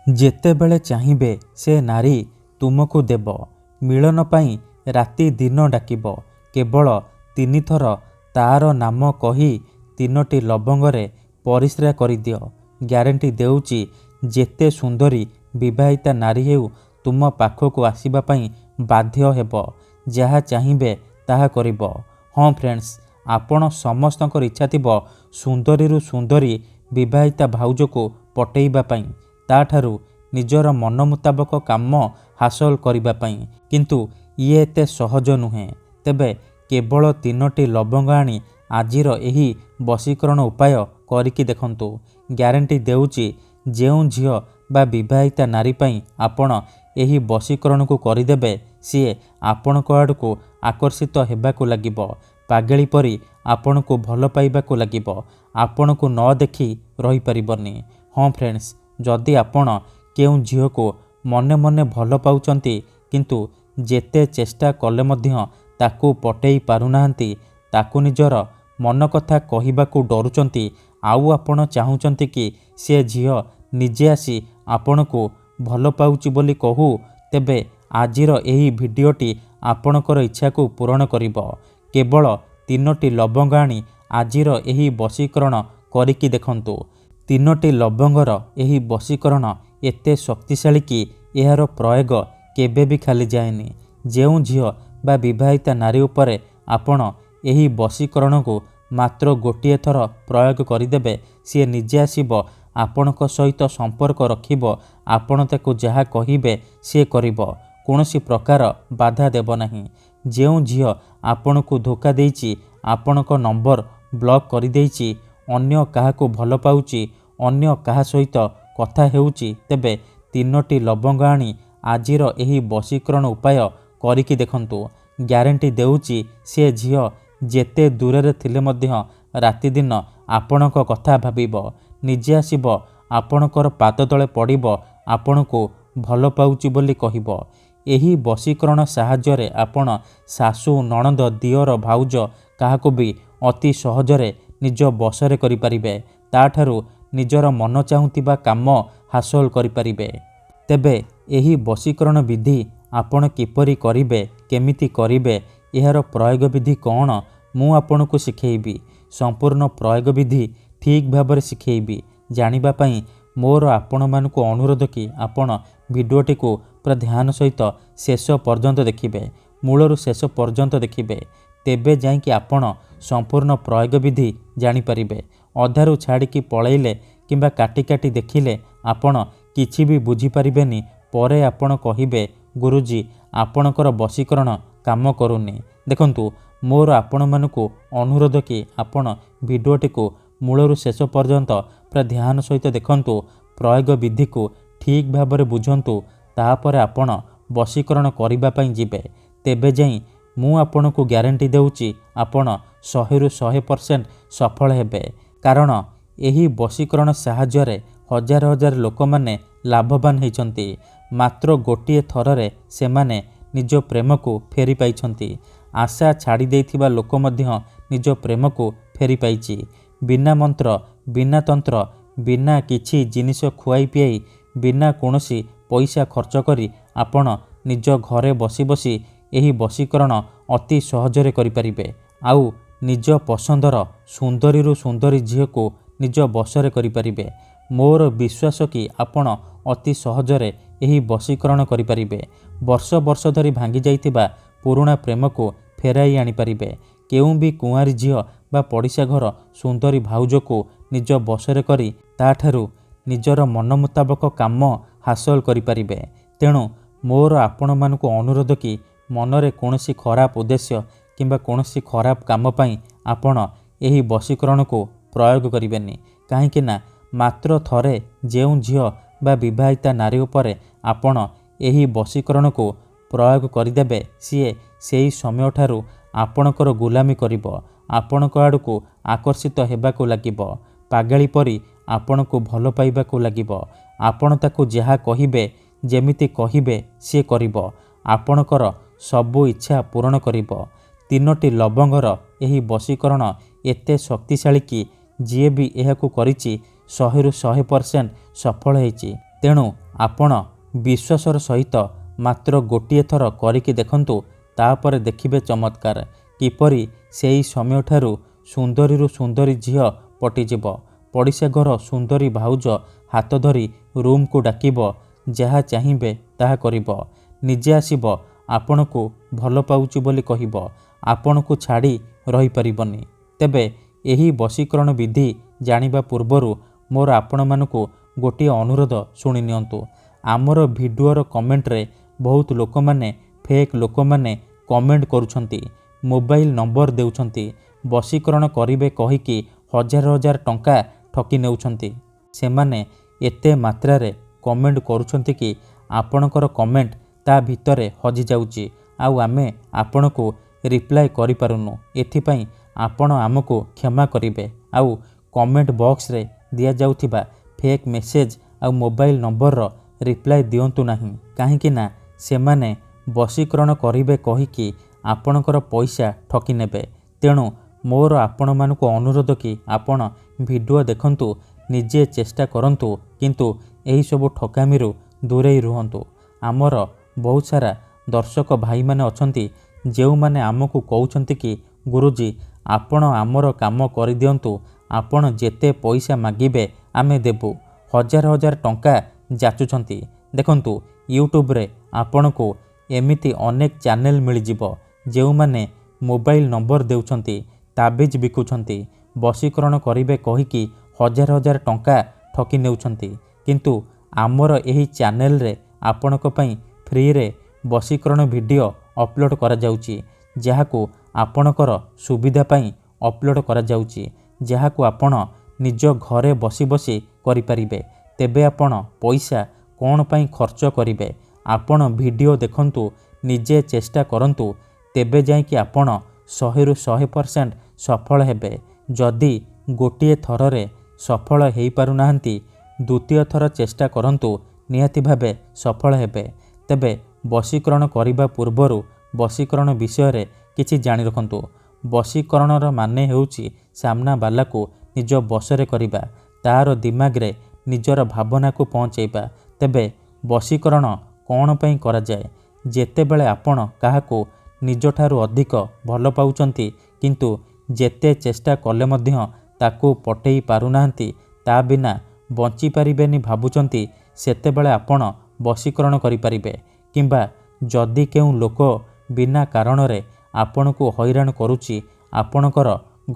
ଯେତେବେଳେ ଚାହିଁବେ ସେ ନାରୀ ତୁମକୁ ଦେବ। ମିଳନ ପାଇଁ ରାତି ଦିନ ଡାକିବ। କେବଳ 3 ଥର ତାର ନାମ କହି 3ଟି ଲବଙ୍ଗରେ ପରିସ୍ରା କରିଦିଅ। ଗ୍ୟାରେଣ୍ଟି ଦେଉଛି ଯେତେ ସୁନ୍ଦରୀ ବିବାହିତା ନାରୀ ହେଉ ତୁମ ପାଖକୁ ଆସିବା ପାଇଁ ବାଧ୍ୟ ହେବ। ଯାହା ଚାହିଁବେ ତାହା କରିବ। ହଁ ଫ୍ରେଣ୍ଡସ୍, ଆପଣ ସମସ୍ତଙ୍କର ଇଚ୍ଛା ଥିବ ସୁନ୍ଦରୀରୁ ସୁନ୍ଦରୀ ବିବାହିତା ଭାଉଜକୁ ପଟେଇବା ପାଇଁ, ତାଠାରୁ ନିଜର ମନ ମୁତାବକ କାମ ହାସଲ କରିବା ପାଇଁ। କିନ୍ତୁ ଇଏ ଏତେ ସହଜ ନୁହେଁ। ତେବେ କେବଳ 3ଟି ଲବଙ୍ଗ ଆଣି ଆଜିର ଏହି ବଶୀକରଣ ଉପାୟ କରିକି ଦେଖନ୍ତୁ। ଗ୍ୟାରେଣ୍ଟି ଦେଉଛି ଯେଉଁ ଝିଅ ବା ବିବାହିତା ନାରୀ ପାଇଁ ଆପଣ ଏହି ବଶୀକରଣକୁ କରିଦେବେ, ସିଏ ଆପଣଙ୍କ ଆଡ଼କୁ ଆକର୍ଷିତ ହେବାକୁ ଲାଗିବ। ପାଗେଳି ପରି ଆପଣଙ୍କୁ ଭଲ ପାଇବାକୁ ଲାଗିବ। ଆପଣଙ୍କୁ ନ ଦେଖି ରହିପାରିବନି। ହଁ ଫ୍ରେଣ୍ଡସ୍, ଯଦି ଆପଣ କେଉଁ ଝିଅକୁ ମନେ ମନେ ଭଲ ପାଉଛନ୍ତି କିନ୍ତୁ ଯେତେ ଚେଷ୍ଟା କଲେ ମଧ୍ୟ ତାକୁ ପଟେଇ ପାରୁନାହାନ୍ତି, ତାକୁ ନିଜର ମନ କଥା କହିବାକୁ ଡରୁଛନ୍ତି, ଆଉ ଆପଣ ଚାହୁଁଛନ୍ତି କି ସେ ଝିଅ ନିଜେ ଆସି ଆପଣଙ୍କୁ ଭଲ ପାଉଛି ବୋଲି କହୁ, ତେବେ ଆଜିର ଏହି ଭିଡ଼ିଓଟି ଆପଣଙ୍କର ଇଚ୍ଛାକୁ ପୂରଣ କରିବ। କେବଳ 3ଟି ଲବଙ୍ଗ ଆଣି ଆଜିର ଏହି ବଶୀକରଣ କରିକି ଦେଖନ୍ତୁ। 3ଟି ଲବଙ୍ଗର ଏହି ବଶୀକରଣ ଏତେ ଶକ୍ତିଶାଳୀ କି ଏହାର ପ୍ରୟୋଗ କେବେ ବି ଖାଲି ଯାଏନି। ଯେଉଁ ଝିଅ ବା ବିବାହିତା ନାରୀ ଉପରେ ଆପଣ ଏହି ବଶୀକରଣକୁ ମାତ୍ର ଗୋଟିଏ ଥର ପ୍ରୟୋଗ କରିଦେବେ, ସିଏ ନିଜେ ଆସିବ, ଆପଣଙ୍କ ସହିତ ସମ୍ପର୍କ ରଖିବ। ଆପଣ ତାକୁ ଯାହା କହିବେ ସିଏ କରିବ। କୌଣସି ପ୍ରକାର ବାଧା ଦେବ ନାହିଁ। ଯେଉଁ ଝିଅ ଆପଣଙ୍କୁ ଧୋକା ଦେଇଛି, ଆପଣଙ୍କ ନମ୍ବର ବ୍ଲକ୍ କରିଦେଇଛି, ଅନ୍ୟ କାହାକୁ ଭଲ ପାଉଛି, ଅନ୍ୟ କାହା ସହିତ କଥା ହେଉଛି, ତେବେ 3ଟି ଲବଙ୍ଗ ଆଣି ଆଜିର ଏହି ବଶୀକରଣ ଉପାୟ କରିକି ଦେଖନ୍ତୁ। ଗ୍ୟାରେଣ୍ଟି ଦେଉଛି ସେ ଝିଅ ଯେତେ ଦୂରରେ ଥିଲେ ମଧ୍ୟ ରାତିଦିନ ଆପଣଙ୍କ କଥା ଭାବିବ। ନିଜେ ଆସିବ, ଆପଣଙ୍କର ପାଦ ତଳେ ପଡ଼ିବ, ଆପଣଙ୍କୁ ଭଲ ପାଉଛି ବୋଲି କହିବ। ଏହି ବଶୀକରଣ ସାହାଯ୍ୟରେ ଆପଣ ଶାଶୁ, ନଣନ୍ଦ, ଦିଅର, ଭାଉଜ କାହାକୁ ବି ଅତି ସହଜରେ ନିଜ ବଶରେ କରିପାରିବେ। ତାଠାରୁ ନିଜର ମନ ଚାହୁଁଥିବା କାମ ହାସଲ କରିପାରିବେ। ତେବେ ଏହି ବଶୀକରଣ ବିଧି ଆପଣ କିପରି କରିବେ, କେମିତି କରିବେ, ଏହାର ପ୍ରୟୋଗ ବିଧି କ'ଣ, ମୁଁ ଆପଣଙ୍କୁ ଶିଖେଇବି। ସମ୍ପୂର୍ଣ୍ଣ ପ୍ରୟୋଗ ବିଧି ଠିକ୍ ଭାବରେ ଶିଖେଇବି। ଜାଣିବା ପାଇଁ ମୋର ଆପଣମାନଙ୍କୁ ଅନୁରୋଧ କି ଆପଣ ଭିଡ଼ିଓଟିକୁ ପୁରା ଧ୍ୟାନ ସହିତ ଶେଷ ପର୍ଯ୍ୟନ୍ତ ଦେଖିବେ। ମୂଳରୁ ଶେଷ ପର୍ଯ୍ୟନ୍ତ ଦେଖିବେ। ତେବେ ଯାଇକି ଆପଣ ସମ୍ପୂର୍ଣ୍ଣ ପ୍ରୟୋଗ ବିଧି ଜାଣିପାରିବେ। ଅଧାରୁ ଛାଡ଼ିକି ପଳେଇଲେ କିମ୍ବା କାଟି କାଟି ଦେଖିଲେ ଆପଣ କିଛି ବି ବୁଝିପାରିବେନି। ପରେ ଆପଣ କହିବେ, ଗୁରୁଜୀ ଆପଣଙ୍କର ବଶୀକରଣ କାମ କରୁନି। ଦେଖନ୍ତୁ, ମୋର ଆପଣମାନଙ୍କୁ ଅନୁରୋଧ କି ଆପଣ ଭିଡ଼ିଓଟିକୁ ମୂଳରୁ ଶେଷ ପର୍ଯ୍ୟନ୍ତ ପୁରା ଧ୍ୟାନ ସହିତ ଦେଖନ୍ତୁ। ପ୍ରୟୋଗ ବିଧିକୁ ଠିକ୍ ଭାବରେ ବୁଝନ୍ତୁ। ତାପରେ ଆପଣ ବଶୀକରଣ କରିବା ପାଇଁ ଯିବେ। ତେବେ ଯାଇ ମୁଁ ଆପଣଙ୍କୁ ଗ୍ୟାରେଣ୍ଟି ଦେଉଛି ଆପଣ 100ରୁ 100% ସଫଳ ହେବେ। କାରଣ ଏହି ବଶୀକରଣ ସାହାଯ୍ୟରେ ହଜାର ହଜାର ଲୋକମାନେ ଲାଭବାନ ହୋଇଛନ୍ତି। ମାତ୍ର ଗୋଟିଏ ଥରରେ ସେମାନେ ନିଜ ପ୍ରେମକୁ ଫେରି ପାଇଛନ୍ତି। ଆଶା ଛାଡ଼ି ଦେଇଥିବା ଲୋକ ମଧ୍ୟ ନିଜ ପ୍ରେମକୁ ଫେରି ପାଇଛି। ବିନା ମନ୍ତ୍ର, ବିନା ତନ୍ତ୍ର, ବିନା କିଛି ଜିନିଷ ଖୁଆଇ ପିଆଇ, ବିନା କୌଣସି ପଇସା ଖର୍ଚ୍ଚ କରି ଆପଣ ନିଜ ଘରେ ବସି ବସି ଏହି ବଶୀକରଣ ଅତି ସହଜରେ କରିପାରିବେ। ଆଉ ନିଜ ପସନ୍ଦର ସୁନ୍ଦରୀରୁ ସୁନ୍ଦରୀ ଝିଅକୁ ନିଜ ବଶରେ କରିପାରିବେ। ମୋର ବିଶ୍ୱାସ କି ଆପଣ ଅତି ସହଜରେ ଏହି ବଶୀକରଣ କରିପାରିବେ। ବର୍ଷ ବର୍ଷ ଧରି ଭାଙ୍ଗି ଯାଇଥିବା ପୁରୁଣା ପ୍ରେମକୁ ଫେରାଇ ଆଣିପାରିବେ। କେଉଁ ବି କୁଆଁରୀ ଝିଅ ବା ପଡ଼ିଶା ଘର ସୁନ୍ଦରୀ ଭାଉଜକୁ ନିଜ ବଶରେ କରି ତାଠାରୁ ନିଜର ମନ ମୁତାବକ କାମ ହାସଲ କରିପାରିବେ। ତେଣୁ ମୋର ଆପଣମାନଙ୍କୁ ଅନୁରୋଧ କି ମନରେ କୌଣସି ଖରାପ ଉଦ୍ଦେଶ୍ୟ କିମ୍ବା କୌଣସି ଖରାପ କାମ ପାଇଁ ଆପଣ ଏହି ବଶୀକରଣକୁ ପ୍ରୟୋଗ କରିବେନି। କାହିଁକି ନା ମାତ୍ର ଥରେ ଯେଉଁ ଝିଅ ବା ବିବାହିତା ନାରୀ ଉପରେ ଆପଣ ଏହି ବଶୀକରଣକୁ ପ୍ରୟୋଗ କରିଦେବେ, ସିଏ ସେହି ସମୟଠାରୁ ଆପଣଙ୍କର ଗୁଲାମୀ କରିବ। ଆପଣଙ୍କ ଆଡ଼କୁ ଆକର୍ଷିତ ହେବାକୁ ଲାଗିବ। ପାଗଳି ପରି ଆପଣଙ୍କୁ ଭଲ ପାଇବାକୁ ଲାଗିବ। ଆପଣ ତାକୁ ଯାହା କହିବେ, ଯେମିତି କହିବେ ସିଏ କରିବ। ଆପଣଙ୍କର ସବୁ ଇଚ୍ଛା ପୂରଣ କରିବ। 3ଟି ଲବଙ୍ଗର ଏହି ବଶୀକରଣ ଏତେ ଶକ୍ତିଶାଳୀ କି ଯିଏ ବି ଏହାକୁ କରିଛି 100ରୁ 100% ସଫଳ ହୋଇଛି। ତେଣୁ ଆପଣ ବିଶ୍ୱାସର ସହିତ ମାତ୍ର ଗୋଟିଏ ଥର କରିକି ଦେଖନ୍ତୁ। ତାପରେ ଦେଖିବେ ଚମତ୍କାର କିପରି ସେହି ସମୟଠାରୁ ସୁନ୍ଦରୀରୁ ସୁନ୍ଦରୀ ଝିଅ ପଟିଯିବ। ପଡ଼ିଶା ଘର ସୁନ୍ଦରୀ ଭାଉଜ ହାତ ଧରି ରୁମ୍କୁ ଡାକିବ, ଯାହା ଚାହିଁବେ ତାହା କରିବ। ନିଜେ ଆସିବ, ଆପଣଙ୍କୁ ଭଲ ପାଉଛି ବୋଲି କହିବ। ଆପଣଙ୍କୁ ଛାଡ଼ି ରହିପାରିବନି। ତେବେ ଏହି ବଶୀକରଣ ବିଧି ଜାଣିବା ପୂର୍ବରୁ ମୋର ଆପଣମାନଙ୍କୁ ଗୋଟିଏ ଅନୁରୋଧ ଶୁଣି ନିଅନ୍ତୁ। ଆମର ଭିଡ଼ିଓର କମେଣ୍ଟରେ ବହୁତ ଲୋକମାନେ ଫେକ୍ ଲୋକମାନେ କମେଣ୍ଟ କରୁଛନ୍ତି, ମୋବାଇଲ ନମ୍ବର ଦେଉଛନ୍ତି, ବଶୀକରଣ କରିବେ କହିକି ହଜାର ହଜାର ଟଙ୍କା ଠକି ନେଉଛନ୍ତି। ସେମାନେ ଏତେ ମାତ୍ରାରେ କମେଣ୍ଟ କରୁଛନ୍ତି କି ଆପଣଙ୍କର କମେଣ୍ଟ ତା ଭିତରେ ହଜିଯାଉଛି, ଆଉ ଆମେ ଆପଣଙ୍କୁ ରିପ୍ଲାଏ କରିପାରୁନୁ। ଏଥିପାଇଁ ଆପଣ ଆମକୁ କ୍ଷମା କରିବେ। ଆଉ କମେଣ୍ଟ ବକ୍ସରେ ଦିଆଯାଉଥିବା ଫେକ୍ ମେସେଜ ଆଉ ମୋବାଇଲ ନମ୍ବରର ରିପ୍ଲାଏ ଦିଅନ୍ତୁ ନାହିଁ, କାହିଁକି ନା ସେମାନେ ବଶୀକରଣ କରିବେ କହିକି ଆପଣଙ୍କର ପଇସା ଠକି ନେବେ। ତେଣୁ ମୋର ଆପଣମାନଙ୍କୁ ଅନୁରୋଧ କି ଆପଣ ଭିଡ଼ିଓ ଦେଖନ୍ତୁ, ନିଜେ ଚେଷ୍ଟା କରନ୍ତୁ, କିନ୍ତୁ ଏହିସବୁ ଠକାମିରୁ ଦୂରେଇ ରୁହନ୍ତୁ। ଆମର ବହୁତ ସାରା ଦର୍ଶକ ଭାଇମାନେ ଅଛନ୍ତି ଯେଉଁମାନେ ଆମକୁ କହୁଛନ୍ତି କି ଗୁରୁଜୀ ଆପଣ ଆମର କାମ କରିଦିଅନ୍ତୁ, ଆପଣ ଯେତେ ପଇସା ମାଗିବେ ଆମେ ଦେବୁ। ହଜାର ହଜାର ଟଙ୍କା ଯାଚୁଛନ୍ତି। ଦେଖନ୍ତୁ ୟୁଟ୍ୟୁବରେ ଆପଣଙ୍କୁ ଏମିତି ଅନେକ ଚ୍ୟାନେଲ ମିଳିଯିବ ଯେଉଁମାନେ ମୋବାଇଲ ନମ୍ବର ଦେଉଛନ୍ତି, ତାବିଜ ବିକୁଛନ୍ତି, ବଶୀକରଣ କରିବେ କହିକି ହଜାର ହଜାର ଟଙ୍କା ଠକି ନେଉଛନ୍ତି। କିନ୍ତୁ ଆମର ଏହି ଚ୍ୟାନେଲରେ ଆପଣଙ୍କ ପାଇଁ ଫ୍ରିରେ ବଶୀକରଣ ଭିଡ଼ିଓ ଅପଲୋଡ଼ କରାଯାଉଛି, ଯାହାକୁ ଆପଣଙ୍କର ସୁବିଧା ପାଇଁ ଅପଲୋଡ଼ କରାଯାଉଛି, ଯାହାକୁ ଆପଣ ନିଜ ଘରେ ବସି ବସି କରିପାରିବେ। ତେବେ ଆପଣ ପଇସା କ'ଣ ପାଇଁ ଖର୍ଚ୍ଚ କରିବେ? ଆପଣ ଭିଡ଼ିଓ ଦେଖନ୍ତୁ, ନିଜେ ଚେଷ୍ଟା କରନ୍ତୁ, ତେବେ ଯାଇକି ଆପଣ 100ରୁ 100% ସଫଳ ହେବେ। ଯଦି ଗୋଟିଏ ଥରରେ ସଫଳ ହୋଇପାରୁନାହାନ୍ତି, ଦ୍ୱିତୀୟ ଥର ଚେଷ୍ଟା କରନ୍ତୁ, ନିହାତି ଭାବେ ସଫଳ ହେବେ। ତେବେ ବଶୀକରଣ କରିବା ପୂର୍ବରୁ ବଶୀକରଣ ବିଷୟରେ କିଛି ଜାଣି ରଖନ୍ତୁ। ବଶୀକରଣର ମାନେ ହେଉଛି ସାମ୍ନାବାଲାକୁ ନିଜ ବଶରେ କରିବା, ତାର ଦିମାଗରେ ନିଜର ଭାବନାକୁ ପହଞ୍ଚାଇବା। ତେବେ ବଶୀକରଣ କ'ଣ ପାଇଁ କରାଯାଏ? ଯେତେବେଳେ ଆପଣ କାହାକୁ ନିଜଠାରୁ ଅଧିକ ଭଲ ପାଉଛନ୍ତି କିନ୍ତୁ ଯେତେ ଚେଷ୍ଟା କଲେ ମଧ୍ୟ ତାକୁ ପଟେଇ ପାରୁନାହାନ୍ତି, ତା ବିନା ବଞ୍ଚିପାରିବେନି ଭାବୁଛନ୍ତି, ସେତେବେଳେ ଆପଣ ବଶୀକରଣ କରିପାରିବେ। କିମ୍ବା ଯଦି କେଉଁ ଲୋକ ବିନା କାରଣରେ ଆପଣଙ୍କୁ ହଇରାଣ କରୁଛି, ଆପଣଙ୍କର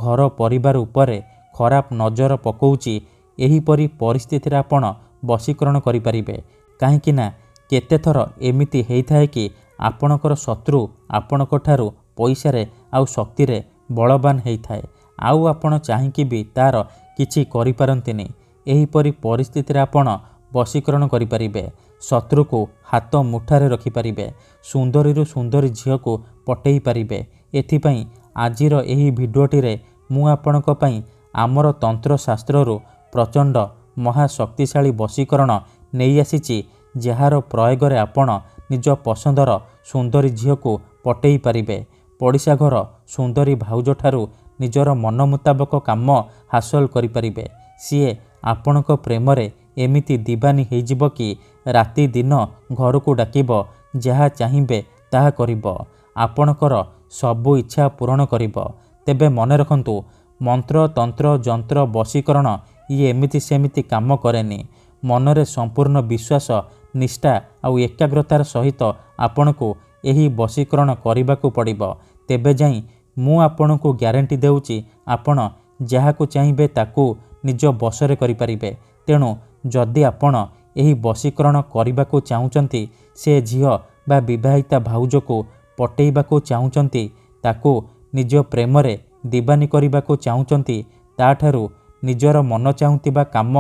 ଘର ପରିବାର ଉପରେ ଖରାପ ନଜର ପକାଉଛି, ଏହିପରି ପରିସ୍ଥିତିରେ ଆପଣ ବଶୀକରଣ କରିପାରିବେ। କାହିଁକି ନା କେତେଥର ଏମିତି ହେଇଥାଏ କି ଆପଣଙ୍କର ଶତ୍ରୁ ଆପଣଙ୍କଠାରୁ ପଇସାରେ ଆଉ ଶକ୍ତିରେ ବଳବାନ ହେଇଥାଏ, ଆଉ ଆପଣ ଚାହିଁକି ବି ତାର କିଛି କରିପାରନ୍ତିନି। ଏହିପରି ପରିସ୍ଥିତିରେ ଆପଣ ବଶୀକରଣ କରିପାରିବେ। ଶତ୍ରୁକୁ ହାତ ମୁଠାରେ ରଖିପାରିବେ, ସୁନ୍ଦରୀରୁ ସୁନ୍ଦରୀ ଝିଅକୁ ପଟେଇ ପାରିବେ। ଏଥିପାଇଁ ଆଜିର ଏହି ଭିଡ଼ିଓଟିରେ ମୁଁ ଆପଣଙ୍କ ପାଇଁ ଆମର ତନ୍ତ୍ରଶାସ୍ତ୍ରରୁ ପ୍ରଚଣ୍ଡ ମହାଶକ୍ତିଶାଳୀ ବଶୀକରଣ ନେଇ ଆସିଛି, ଯାହାର ପ୍ରୟୋଗରେ ଆପଣ ନିଜ ପସନ୍ଦର ସୁନ୍ଦରୀ ଝିଅକୁ ପଟେଇ ପାରିବେ। ପଡ଼ିଶା ଘର ସୁନ୍ଦରୀ ଭାଉଜଠାରୁ ନିଜର ମନ ମୁତାବକ କାମ ହାସଲ କରିପାରିବେ। ସିଏ ଆପଣଙ୍କ ପ୍ରେମରେ ଏମିତି ଦିବାନୀ ହେଇଯିବ କି ରାତି ଦିନ ଘରକୁ ଡାକିବ, ଯାହା ଚାହିଁବେ ତାହା କରିବ, ଆପଣଙ୍କର ସବୁ ଇଚ୍ଛା ପୂରଣ କରିବ। ତେବେ ମନେ ରଖନ୍ତୁ, ମନ୍ତ୍ର ତନ୍ତ୍ର ଯନ୍ତ୍ର ବଶୀକରଣ ଇଏ ଏମିତି ସେମିତି କାମ କରେନି। ମନରେ ସମ୍ପୂର୍ଣ୍ଣ ବିଶ୍ୱାସ, ନିଷ୍ଠା ଆଉ ଏକାଗ୍ରତାର ସହିତ ଆପଣଙ୍କୁ ଏହି ବଶୀକରଣ କରିବାକୁ ପଡ଼ିବ। ତେବେ ଯାଇ ମୁଁ ଆପଣଙ୍କୁ ଗ୍ୟାରେଣ୍ଟି ଦେଉଛି, ଆପଣ ଯାହାକୁ ଚାହିଁବେ ତାକୁ ନିଜ ବଶରେ କରିପାରିବେ। ତେଣୁ ଯଦି ଆପଣ ଏହି ବଶୀକରଣ କରିବାକୁ ଚାହୁଁଛନ୍ତି, ସେ ଝିଅ ବା ବିବାହିତା ଭାଉଜକୁ ପଟେଇବାକୁ ଚାହୁଁଛନ୍ତି, ତାକୁ ନିଜ ପ୍ରେମରେ ଦିବାନୀ କରିବାକୁ ଚାହୁଁଛନ୍ତି, ତାଠାରୁ ନିଜର ମନ ଚାହୁଁଥିବା କାମ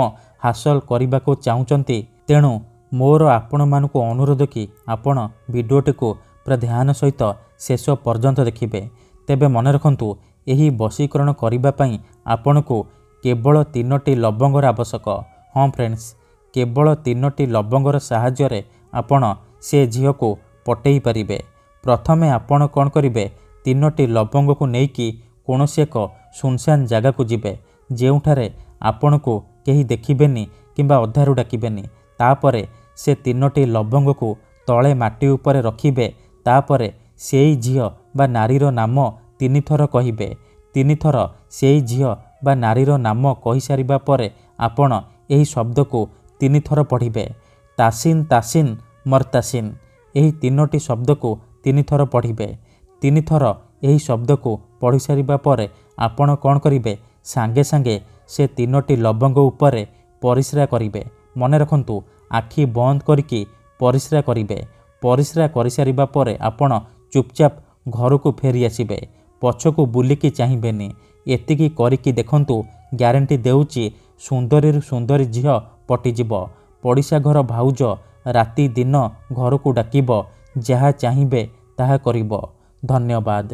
ହାସଲ କରିବାକୁ ଚାହୁଁଛନ୍ତି, ତେଣୁ ମୋର ଆପଣମାନଙ୍କୁ ଅନୁରୋଧ କି ଆପଣ ଭିଡ଼ିଓଟିକୁ ପୁରା ଧ୍ୟାନ ସହିତ ଶେଷ ପର୍ଯ୍ୟନ୍ତ ଦେଖିବେ। ତେବେ ମନେ ରଖନ୍ତୁ, ଏହି ବଶୀକରଣ କରିବା ପାଇଁ ଆପଣଙ୍କୁ କେବଳ 3ଟି ଲବଙ୍ଗର ଆବଶ୍ୟକ। ହଁ ଫ୍ରେଣ୍ଡସ୍, କେବଳ 3ଟି ଲବଙ୍ଗର ସାହାଯ୍ୟରେ ଆପଣ ସେ ଝିଅକୁ ପଟେଇ ପାରିବେ। ପ୍ରଥମେ ଆପଣ କ'ଣ କରିବେ, 3ଟି ଲବଙ୍ଗକୁ ନେଇକି କୌଣସି ଏକ ସୁନସାନ ଜାଗାକୁ ଯିବେ, ଯେଉଁଠାରେ ଆପଣଙ୍କୁ କେହି ଦେଖିବେନି କିମ୍ବା ଅଧାରୁ ଡାକିବେନି। ତାପରେ ସେ 3ଟି ଲବଙ୍ଗକୁ ତଳେ ମାଟି ଉପରେ ରଖିବେ। ତାପରେ ସେଇ ଝିଅ ବା ନାରୀର ନାମ 3 ଥର କହିବେ। 3 ଥର ସେଇ ଝିଅ ବା ନାରୀର ନାମ କହିସାରିବା ପରେ ଆପଣ ଏହି ଶବ୍ଦକୁ 3 ଥର ପଢ଼ିବେ। ତାସିନ୍ ତାସିନ୍ ମର୍ତାସିନ୍। ଏହି 3ଟି ଶବ୍ଦକୁ 3 ଥର ପଢ଼ିବେ। 3 ଥର ଏହି ଶବ୍ଦକୁ ପଢ଼ି ସାରିବା ପରେ ଆପଣ କ'ଣ କରିବେ, ସାଙ୍ଗେ ସାଙ୍ଗେ ସେ 3ଟି ଲବଙ୍ଗ ଉପରେ ପରିସ୍ରା କରିବେ। ମନେ ରଖନ୍ତୁ, ଆଖି ବନ୍ଦ କରିକି ପରିସ୍ରା କରିବେ। ପରିସ୍ରା କରିସାରିବା ପରେ ଆପଣ ଚୁପଚାପ ଘରକୁ ଫେରି ଆସିବେ। ପଛକୁ ବୁଲିକି ଚାହିଁବେନି। ଏତିକି କରିକି ଦେଖନ୍ତୁ, ଗ୍ୟାରେଣ୍ଟି ଦେଉଛି ସୁନ୍ଦରୀରୁ ସୁନ୍ଦରୀ ଝିଅ ପଟିଯିବ। ପଡ଼ିଶା ଘର ଭାଉଜ ରାତି ଦିନ ଘରକୁ ଡାକିବ। ଯାହା ଚାହିଁବେ ତାହା କରିବ। ଧନ୍ୟବାଦ।